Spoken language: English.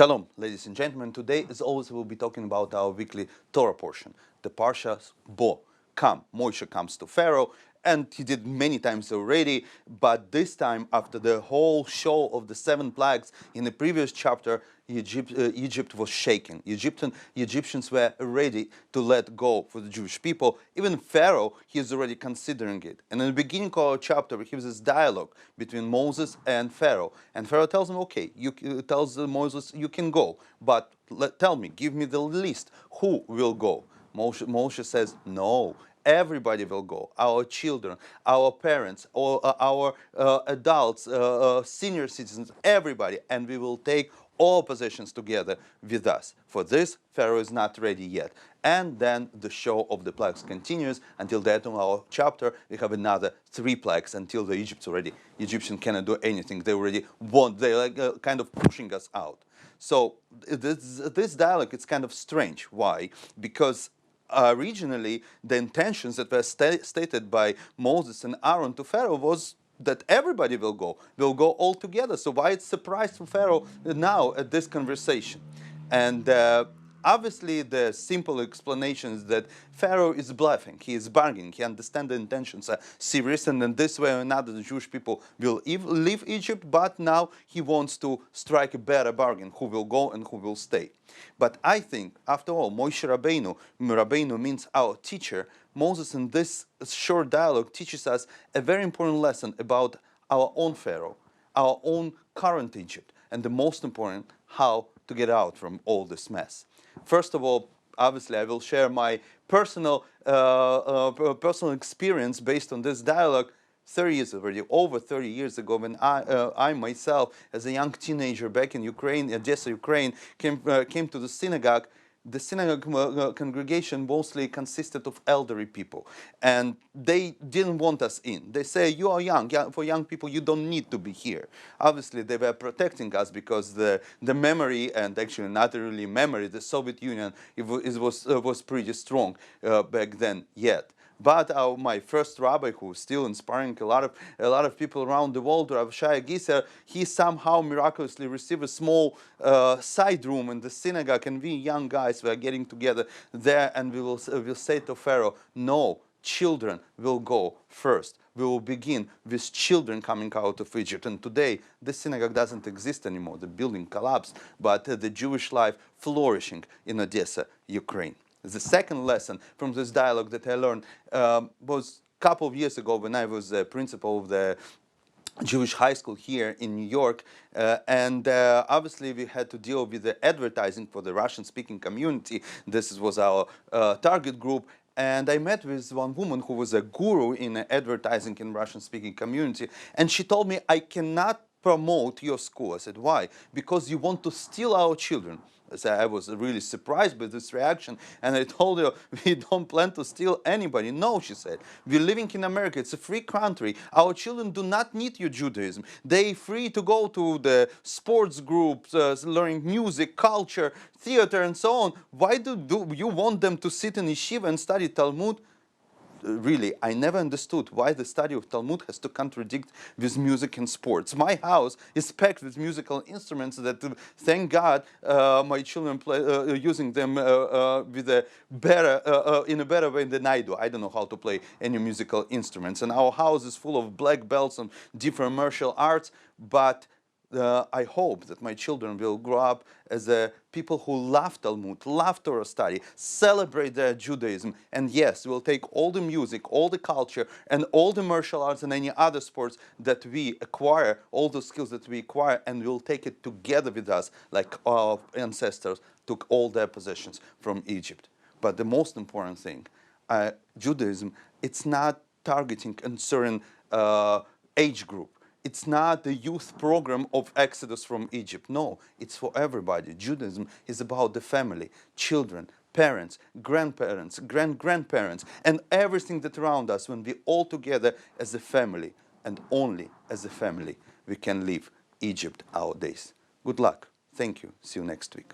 Shalom, ladies and gentlemen. Today, as always, we'll be talking about our weekly Torah portion, the Parshas Bo. Come, Moshe comes to Pharaoh, and he did many times already, but this time, after the whole show of the 7 plagues in the previous chapter, Egypt was shaken. Egyptians were ready to let go for the Jewish people. Even Pharaoh, he is already considering it. And in the beginning of our chapter, we have this dialogue between Moses and Pharaoh. And Pharaoh tells him, okay, tells Moses, you can go, but tell me, give me the list. Who will go? Moshe says, no. Everybody will go. Our children, our parents, our adults, senior citizens, everybody. And we will take all possessions together with us. For this, Pharaoh is not ready yet. And then the show of the plagues continues until the end of our chapter. We have another 3 plagues until the Egyptian cannot do anything. They already want, they're kind of pushing us out. So this dialogue is kind of strange. Why? Because originally, the intentions that were stated by Moses and Aaron to Pharaoh was that everybody will go all together. So why it's a surprise for Pharaoh now at this conversation? And obviously, the simple explanation is that Pharaoh is bluffing. He is bargaining. He understands the intentions are serious, and in this way or another, the Jewish people will leave Egypt. But now he wants to strike a better bargain: who will go and who will stay. But I think, after all, Moshe Rabbeinu means our teacher. Moses, in this short dialogue, teaches us a very important lesson about our own Pharaoh, our own current Egypt, and the most important, how to get out from all this mess. First of all, obviously, I will share my personal experience based on this dialogue. 30 years already, over 30 years ago, when I myself, as a young teenager back in Ukraine, Odessa, Ukraine, came to the synagogue. The synagogue congregation mostly consisted of elderly people, and they didn't want us in. They say, you are young. For young people, you don't need to be here. Obviously, they were protecting us because the memory, and actually not really memory, the Soviet Union, it was pretty strong back then yet. But my first rabbi, who was still inspiring a lot of people around the world, Rabbi, he somehow miraculously received a small side room in the synagogue, and we young guys were getting together there, and we'll say to Pharaoh, no, children will go first. We will begin with children coming out of Egypt. And today, this synagogue doesn't exist anymore. The building collapsed, but the Jewish life flourishing in Odessa, Ukraine. The second lesson from this dialogue that I learned was a couple of years ago when I was the principal of the Jewish high school here in New York, and obviously we had to deal with the advertising for the Russian-speaking community. This was our target group. And I met with one woman who was a guru in advertising in Russian-speaking community, and she told me, I cannot promote your school. I said, why? Because you want to steal our children. I was really surprised by this reaction, and I told her, we don't plan to steal anybody. No, she said, we're living in America. It's a free country. Our children do not need your Judaism. They're free to go to the sports groups, learning music, culture, theater, and so on. Why do you want them to sit in yeshiva and study Talmud? Really, I never understood why the study of Talmud has to contradict with music and sports. My house is packed with musical instruments that, thank God, my children play using them with a better, in a better way than I do. I don't know how to play any musical instruments. And our house is full of black belts and different martial arts, but I hope that my children will grow up as people who love Talmud, love Torah study, celebrate their Judaism, and yes, we'll take all the music, all the culture, and all the martial arts and any other sports that we acquire, all the skills that we acquire, and we'll take it together with us, like our ancestors took all their possessions from Egypt. But the most important thing, Judaism, it's not targeting a certain age group. It's not the youth program of Exodus from Egypt. No, it's for everybody. Judaism is about the family, children, parents, grandparents, grandparents, and everything that around us. When we all together as a family, and only as a family, we can leave Egypt our days. Good luck. Thank you. See you next week.